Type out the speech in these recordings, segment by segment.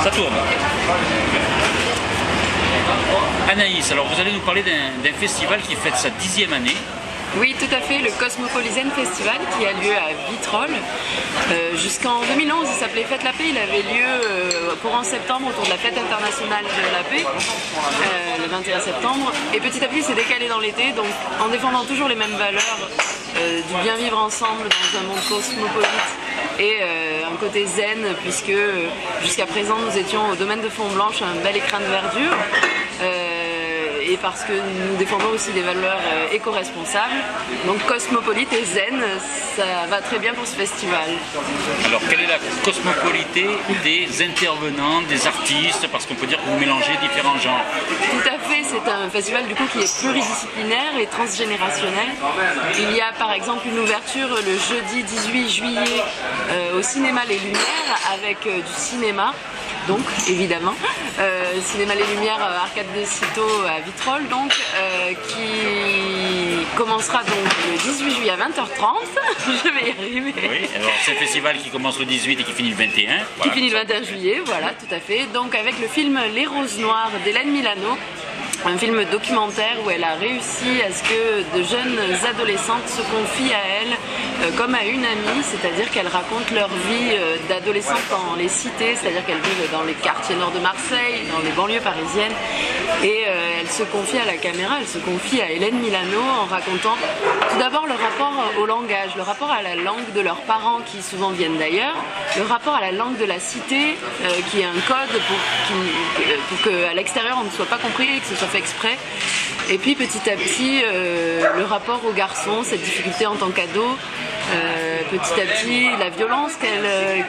Ça tourne. Anaïs, alors vous allez nous parler d'un festival qui fête sa 10e année. Oui, tout à fait, le Cosmopolitan Festival qui a lieu à Vitrolles. Jusqu'en 2011, il s'appelait Fête la Paix. Il avait lieu courant septembre autour de la Fête internationale de la paix, le 21 septembre. Et petit à petit, il s'est décalé dans l'été, donc en défendant toujours les mêmes valeurs du bien vivre ensemble dans un monde cosmopolite et un côté zen, puisque jusqu'à présent, nous étions au domaine de Font-Blanche, un bel écrin de verdure. Et parce que nous défendons aussi des valeurs éco-responsables. Donc cosmopolite et zen, ça va très bien pour ce festival. Alors quelle est la cosmopolité des intervenants, des artistes, parce qu'on peut dire que vous mélangez différents genres? Tout à fait, c'est un festival du coup qui est pluridisciplinaire et transgénérationnel. Il y a par exemple une ouverture le jeudi 18 juillet au cinéma Les Lumières avec du cinéma. Donc évidemment, Cinéma Les Lumières, Arcade des Citeaux à Vitrolles, donc, qui commencera donc le 18 juillet à 20h30, je vais y arriver. Oui, alors c'est un festival qui commence le 18 et qui finit le 21. Voilà, qui finit le 21 juillet, voilà, tout à fait. Donc avec le film Les Roses Noires d'Hélène Milano, un film documentaire où elle a réussi à ce que de jeunes adolescentes se confient à elle comme à une amie, c'est-à-dire qu'elles racontent leur vie d'adolescentes dans les cités, c'est-à-dire qu'elles vivent dans les quartiers nord de Marseille, dans les banlieues parisiennes, et elles se confient à la caméra, elles se confient à Hélène Milano en racontant tout d'abord le rapport au langage, le rapport à la langue de leurs parents qui souvent viennent d'ailleurs, le rapport à la langue de la cité qui est un code pour qu'à l'extérieur on ne soit pas compris et que ce soit fait exprès. Et puis petit à petit le rapport aux garçons, cette difficulté en tant qu'ado, petit à petit la violence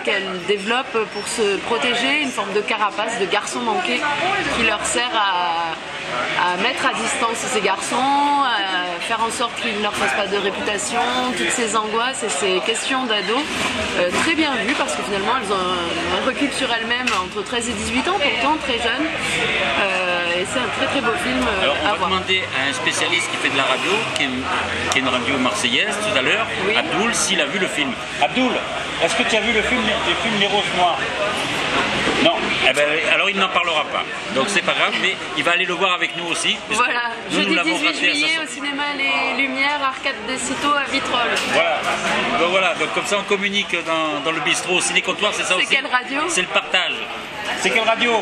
qu'elle développe pour se protéger, une forme de carapace de garçon manqué qui leur sert à mettre à distance ces garçons, à faire en sorte qu'ils ne leur fassent pas de réputation, toutes ces angoisses et ces questions d'ado, très bien vues parce que finalement elles ont un recul sur elles-mêmes entre 13 et 18 ans, pourtant très jeunes, et c'est un très très beau film alors, à voir. On va demander à un spécialiste qui fait de la radio, qui est une radio marseillaise tout à l'heure, oui. Abdoul, s'il a vu le film. Abdoul, est-ce que tu as vu le film Les Roses Noires? Non, eh ben, alors il n'en parlera pas. Donc c'est pas grave, mais il va aller le voir avec nous aussi. Voilà, jeudi 18 juillet au cinéma Les Lumières, Arcade des Citeaux à Vitrolles. Voilà, donc comme ça on communique dans le bistrot au ciné-comptoir, c'est ça aussi? C'est quelle radio? C'est le partage. C'est quelle radio?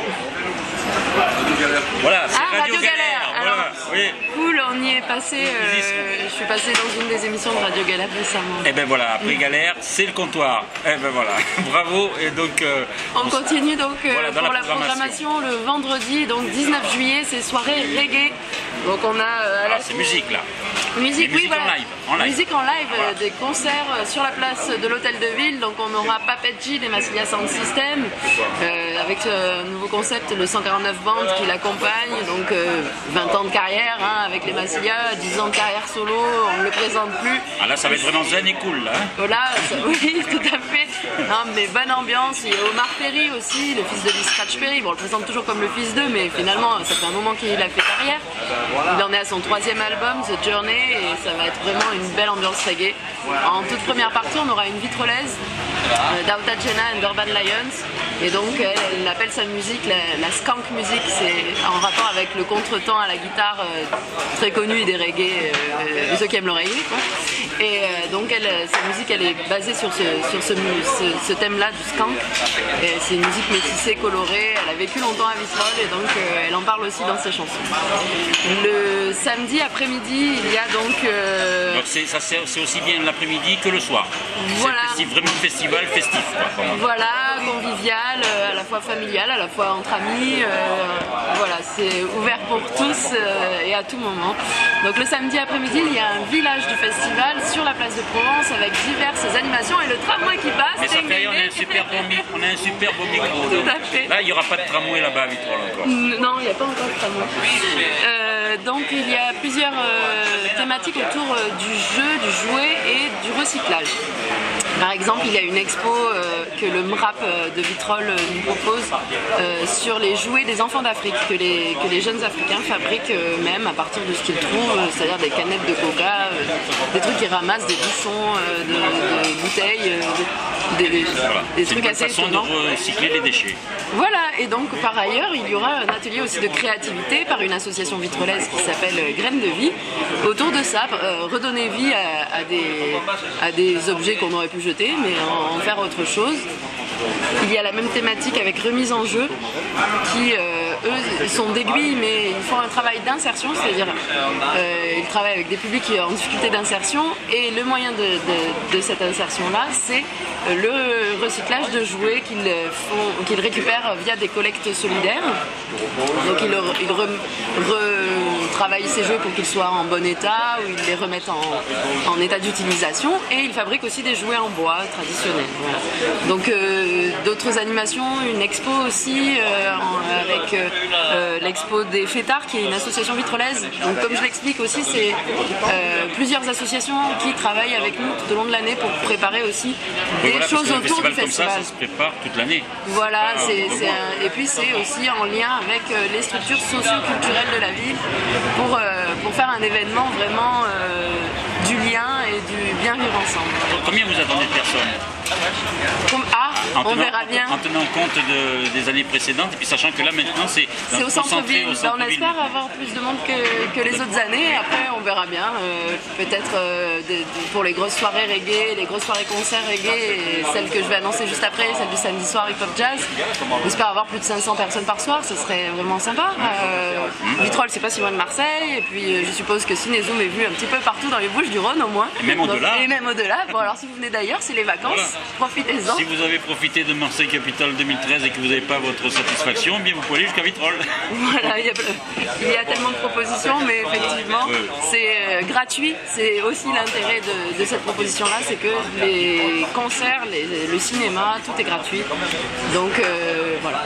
Voilà, c'est Radio Galère. Alors, voilà, oui. Cool, on y est passé. Je suis passé dans une des émissions de Radio Galère récemment. Et ben voilà, après Galère, c'est le comptoir. Et ben voilà, bravo. Et donc on continue donc voilà, pour la programmation le vendredi, donc 19 juillet, c'est soirée reggae. Donc on a c'est musique là. Musique, oui, voilà. En live. Musique en live, voilà. Des concerts sur la place de l'Hôtel de Ville. Donc on aura Papeji des Massilia Sound System avec ce nouveau concept, le 149 bandes qui l'accompagne. Donc 20 ans de carrière hein, avec les Massilia, 10 ans de carrière solo, on ne le présente plus. Ah là, ça va être vraiment zen et cool là. Voilà, oui, tout à fait. Non, mais bonne ambiance. Il y a Omar Perry aussi, le fils de Lee Scratch Perry. Bon, on le présente toujours comme le fils d'eux, mais finalement, ça fait un moment qu'il a fait carrière. Il en est à son 3e album, The Journey, et ça va être vraiment une belle ambiance reggae. En toute première partie, on aura une vitrolaise d'Auta Jenna and Urban Lions. Et donc, elle appelle sa musique la skank music. C'est en rapport avec le contretemps à la guitare très connu des reggae, de ceux qui aiment l'oreiller. Et donc, sa musique, elle est basée sur ce thème-là du skank. C'est une musique métissée, colorée. Elle a vécu longtemps à Vitrolles et donc elle en parle aussi dans ses chansons. Le samedi après-midi, il y a donc... Donc c'est aussi bien l'après-midi que le soir. Voilà. C'est vraiment un festival festif. Quoi, voilà, convivial, à la fois familial, à la fois entre amis. Voilà, c'est ouvert pour tous et à tout moment. Donc le samedi après-midi, il y a un village du festival sur la place de Provence avec diverses animations et le tramway qui passe. Mais ça fait, on a un super beau micro. Tout à fait. Là, il n'y aura pas de tramway là-bas à Vitrolles encore. Non, il n'y a pas encore de tramway. Donc il y a plusieurs thématiques autour du jeu, du jouet et du recyclage. Par exemple, il y a une expo que le MRAP de Vitrolles nous propose sur les jouets des enfants d'Afrique, que les jeunes Africains fabriquent eux-mêmes à partir de ce qu'ils trouvent, c'est-à-dire des canettes de coca, des trucs qu'ils ramassent, des bouchons de bouteilles, des trucs assez étonnants. C'est une façon de recycler les déchets. Voilà, et donc par ailleurs, il y aura un atelier aussi de créativité par une association vitrolaise qui s'appelle Graines de Vie, autour de ça, redonner vie à des objets qu'on aurait pu jeter, mais en faire autre chose. Il y a la même thématique avec remise en jeu, qui eux sont d'aiguilles, mais ils font un travail d'insertion, c'est-à-dire ils travaillent avec des publics en difficulté d'insertion, et le moyen de cette insertion-là, c'est le recyclage de jouets qu'ils récupèrent via des collectes solidaires. Donc ils retravaillent ces jeux pour qu'ils soient en bon état, ou ils les remettent en état d'utilisation, et ils fabriquent aussi des jouets en bois traditionnels. Voilà. Donc d'autres animations, une expo aussi avec l'expo des fêtards, qui est une association vitrolaise. Donc comme je l'explique aussi, c'est plusieurs associations qui travaillent avec nous tout au long de l'année pour préparer aussi des choses autour du festival. Comme ça se prépare toute l'année. Voilà, et puis c'est aussi en lien avec les structures socio-culturelles de la ville pour faire un événement vraiment du lien et du bien vivre ensemble. Combien vous attendez de personnes? On verra bien. En tenant compte des années précédentes, et puis sachant que là maintenant c'est au centre-ville. On espère avoir plus de monde que les autres années. Après, on verra bien. Peut-être pour les grosses soirées reggae, les grosses soirées concerts reggae, et celle que je vais annoncer juste après, celle du samedi soir hip-hop jazz. On espère avoir plus de 500 personnes par soir. Ce serait vraiment sympa. Vitrolles, c'est pas si loin de Marseille. Et puis, je suppose que Cinézoom est vu un petit peu partout dans les Bouches-du-Rhône au moins. Et même au-delà. Et même au-delà. Bon, alors si vous venez d'ailleurs, c'est les vacances. Voilà. Profitez-en. Si vous avez profité de Marseille Capitale 2013 et que vous n'avez pas votre satisfaction, bien vous pouvez aller jusqu'à Vitrolles. Voilà, il y a tellement de propositions, mais effectivement, c'est gratuit. C'est aussi l'intérêt de cette proposition-là, c'est que les concerts, le cinéma, tout est gratuit. Donc voilà,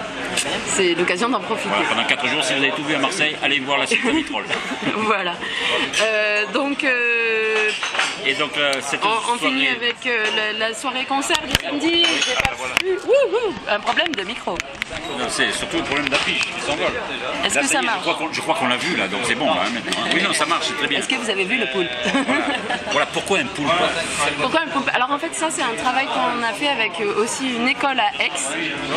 c'est l'occasion d'en profiter. Voilà, pendant 4 jours, si vous avez tout vu à Marseille, allez voir la suite de Vitrolles. Voilà. Et donc on finit avec la soirée concert du samedi. J'ai pas vu. Un problème de micro. C'est surtout le problème d'affiche qui s'envole. Est-ce que ça marche? Je crois qu'on l'a vu là, donc c'est bon là, maintenant. Oui, non, ça marche, c'est très bien. Est-ce que vous avez vu le poulpe? Voilà, pourquoi un poulpe? Pourquoi un poulpe? Alors en fait, ça c'est un travail qu'on a fait avec aussi une école à Aix,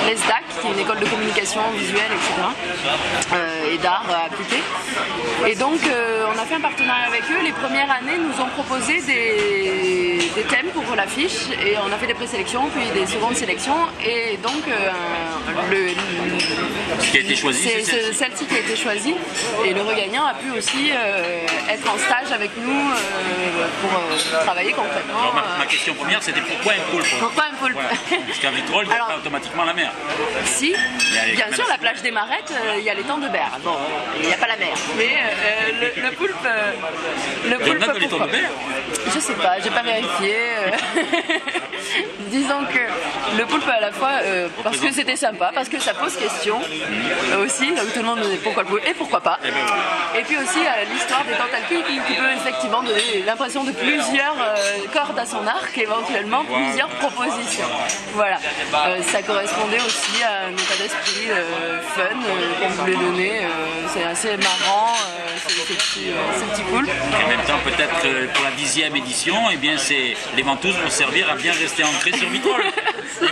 l'ESDAC, qui est une école de communication visuelle, etc. Et d'art appliqué. Et donc on a fait un partenariat avec eux. Les premières années nous ont proposé des thèmes pour l'affiche, et on a fait des présélections, puis des secondes sélections, et donc ce qui a été choisi, c'est celle-ci qui a été choisie, et le regagnant a pu aussi être en stage avec nous pour travailler concrètement. Alors ma question première, c'était pourquoi un poulpe? Pourquoi un poulpe? Voilà. Parce qu'à Vitrolles, il n'y a pas automatiquement la mer. Si, bien sûr, la plage des Marettes, il y a les temps de berre. Bon, il n'y a pas la mer, mais le poulpe... Le poulpe, pourquoi? Je sais pas, j'ai pas vérifié. Disons que le poulpe à la fois, parce que c'était sympa, parce que ça pose question aussi, donc tout le monde me dit pourquoi le poulpe et pourquoi pas. Et puis aussi l'histoire des tentacules qui peut effectivement donner l'impression de plusieurs cordes à son arc, éventuellement plusieurs propositions. Voilà, ça correspondait aussi à un état d'esprit fun qu'on voulait donner. C'est assez marrant, ce petit poulpe. En même temps, peut-être pour la 10e édition, eh bien, les ventouses vont servir à bien rester ancrées sur Vitrolles.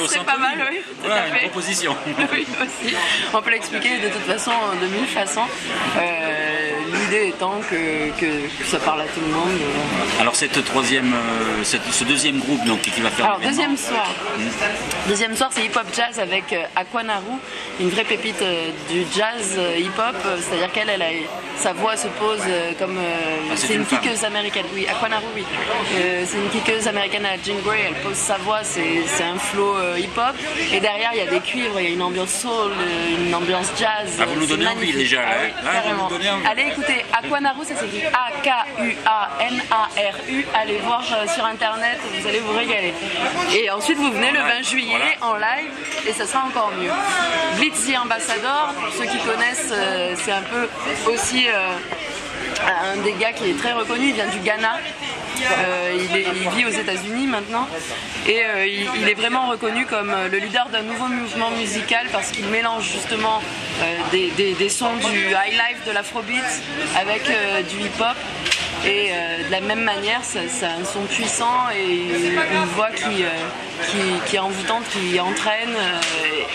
C'est pas mal, oui. Voilà, une proposition. Oui, aussi. On peut l'expliquer de toute façon de mille façons. L'idée étant que ça parle à tout le monde. Alors ce deuxième groupe donc, qui va faire. Alors deuxième soir c'est hip-hop jazz avec Aquanaru, une vraie pépite du jazz hip-hop, c'est-à-dire sa voix se pose comme c'est une kickeuse américaine. Oui, Aquanaru, oui. C'est une kickeuse américaine à Jean Grey, elle pose sa voix, c'est un flow hip-hop, et derrière il y a des cuivres, il y a une ambiance soul, une ambiance jazz. Vous nous donnez envie déjà là. Carrément. Allez écoutez, Aquanaru, ça s'écrit Akuanaru, allez voir sur internet, vous allez vous régaler. Et ensuite vous venez le 20 juillet en live, et ça sera encore mieux. Blitz the Ambassador, pour ceux qui connaissent, c'est un peu aussi un des gars qui est très reconnu, il vient du Ghana. Il vit aux États-Unis maintenant et il est vraiment reconnu comme le leader d'un nouveau mouvement musical parce qu'il mélange justement des sons du high life, de l'afrobeat avec du hip-hop. Et de la même manière, c'est un son puissant et une voix qui est envoûtante, qui entraîne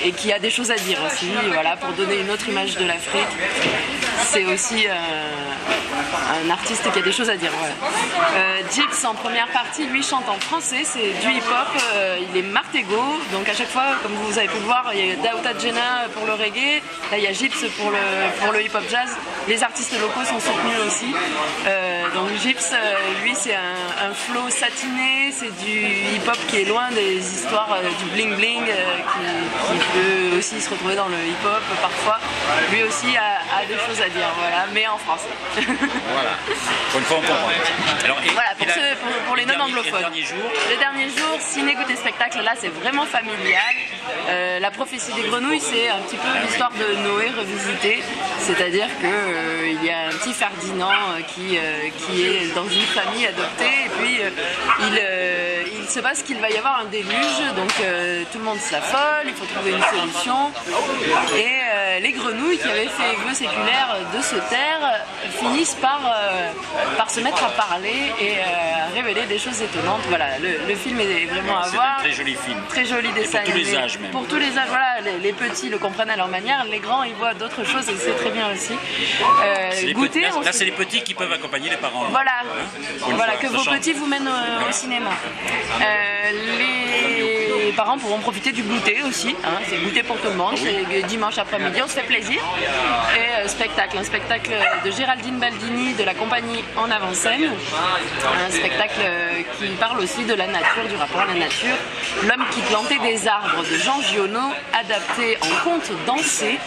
et qui a des choses à dire aussi. Voilà, pour donner une autre image de l'Afrique, c'est aussi un artiste qui a des choses à dire. Voilà. Gibbs, en première partie, lui chante en français, c'est du hip-hop, il est Martego, donc à chaque fois, comme vous avez pu le voir, il y a Daouda Djena pour le reggae, là il y a Gibbs pour le hip-hop jazz, les artistes locaux sont soutenus aussi. Donc Gibbs, lui c'est un flow satiné, c'est du hip-hop qui est loin des histoires du bling-bling qui peut aussi se retrouver dans le hip-hop parfois. Lui aussi a des choses à dire, voilà, mais en français. Voilà, pour une fois on comprend. Alors, voilà, pour les non-anglophones. Les derniers jours, ciné, côté spectacle, là c'est vraiment familial. La prophétie des grenouilles, c'est un petit peu l'histoire de Noé revisitée, c'est-à-dire qu'il y a un petit Ferdinand qui est dans une famille adoptée et puis il se passe qu'il va y avoir un déluge, donc tout le monde s'affole, il faut trouver une solution et les grenouilles qui avaient fait vœu séculaire de se taire finissent par se mettre à parler et à révéler des choses étonnantes. Voilà, le film est vraiment à voir. C'est un très joli film. Très joli dessin. Pour tous les âges même. Pour tous les âges, voilà, les petits le comprennent à leur manière, les grands ils voient d'autres choses et c'est très bien aussi. Goûter, là c'est les petits qui peuvent accompagner les parents. Voilà, voilà que vos petits vous mènent au cinéma. Les parents pourront profiter du goûter aussi, hein, c'est goûter pour tout le monde, c'est dimanche après-midi, on se fait plaisir. Et un spectacle de Géraldine Baldini de la compagnie En Avant-Scène, un spectacle qui parle aussi de la nature, du rapport à la nature. L'homme qui plantait des arbres de Jean Giono, adapté en conte dansé.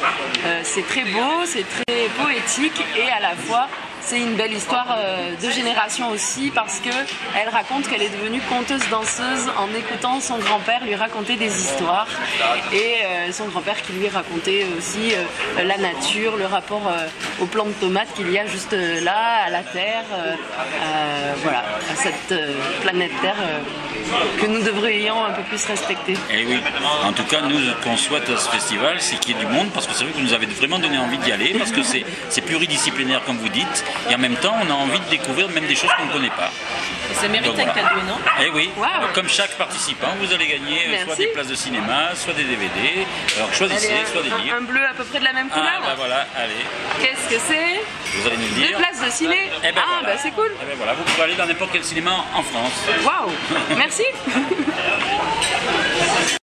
C'est très beau, c'est très poétique et à la fois c'est une belle histoire de génération aussi parce qu'elle raconte qu'elle est devenue conteuse-danseuse en écoutant son grand-père lui raconter des histoires et son grand-père qui lui racontait aussi la nature, le rapport aux plants de tomates qu'il y a juste là, à la Terre, voilà, à cette planète Terre que nous devrions un peu plus respecter. Et oui, en tout cas, nous, ce qu'on souhaite à ce festival, c'est qu'il y ait du monde, parce que c'est vrai que vous nous avez vraiment donné envie d'y aller, parce que c'est pluridisciplinaire, comme vous dites, et en même temps, on a envie de découvrir même des choses qu'on ne connaît pas. Et ça mérite un cadeau, non? Eh oui, comme chaque participant, vous allez gagner soit des places de cinéma, soit des DVD, alors choisissez, soit des livres. Un bleu à peu près de la même couleur? Ah, bah voilà, allez. Qu'est-ce que c'est? Vous allez nous le dire. Des places de ciné? Eh ben voilà. Bah c'est cool. Eh ben voilà, vous pouvez aller dans n'importe quel cinéma en France. Waouh, merci.